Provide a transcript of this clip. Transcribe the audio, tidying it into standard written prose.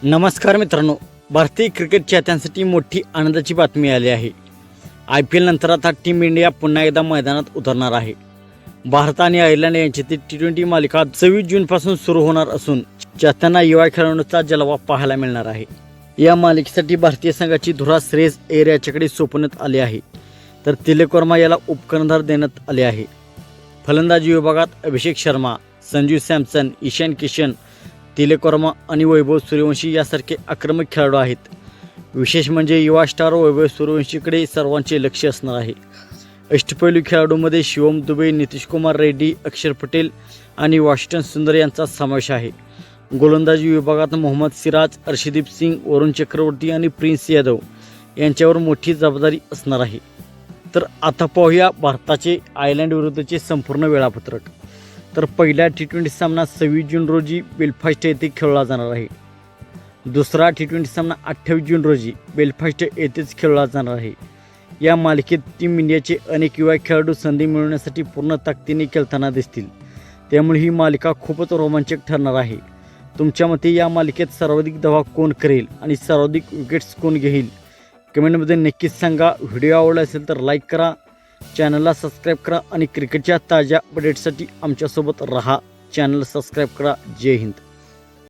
नमस्कार मित्रांनो, भारतीय क्रिकेट चाहत्यांसाठी मोठी आनंदाची बातमी आली आहे. IPL नंतर आता टीम इंडिया पुन्हा एकदा मैदानात उतरणार आहे. भारत आणि आयर्लंड यांच्यातील T20 मालिका 24 जूनपासून सुरू होणार असून चाहत्यांना युवा खेळाडूंचा जलवा पाहायला मिळणार आहे. या मालिकेसाठी भारतीय संघाची धुरा श्रेयस अय्यर याच्याकडे सोपवण्यात आली आहे, तर तिलक वर्मा याला उपकर्णधार देण्यात आले आहे. फलंदाजी विभागात अभिषेक शर्मा, संजू सॅमसन, ईशान किशन, तिलक वर्मा आणि वैभव सूर्यवंशी यासारखे आक्रमक खेळाडू आहेत. विशेष म्हणजे युवा स्टार वैभव सूर्यवंशीकडे सर्वांचे लक्ष असणार आहे. अष्टपैलू खेळाडूंमध्ये शिवम दुबे, नितीश कुमार रेड्डी, अक्षर पटेल आणि वॉशिंग्टन सुंदर यांचा समावेश आहे. गोलंदाजी विभागात मोहम्मद सिराज, अर्शदीप सिंग, वरुण चक्रवर्ती आणि प्रिन्स यादव यांच्यावर मोठी जबाबदारी असणार आहे. तर आता पाहूया भारताचे आयर्लंड विरुद्धचे संपूर्ण वेळापत्रक. तर पहिला T20 सामना 26 जून रोजी बेलफास्ट येथे खेळला जाणार आहे. दुसरा T20 सामना 28 जून रोजी बेलफास्ट येथेच खेळला जाणार आहे. या मालिकेत टीम इंडियाचे अनेक युवा खेळाडू संधी मिळवण्यासाठी पूर्ण ताकदीने खेळताना दिसतील, त्यामुळे ही मालिका खूपच रोमांचक ठरणार आहे. तुमच्या मते या मालिकेत सर्वाधिक धावा कोण करेल आणि सर्वाधिक विकेट्स कोण घेईल? कमेंटमध्ये नक्कीच सांगा. व्हिडिओ आवडला असेल तर लाईक करा, चॅनलला सबस्क्राईब करा आणि क्रिकेटच्या ताज्या अपडेट्ससाठी आमच्यासोबत रहा. चॅनल सबस्क्राईब करा. जय हिंद.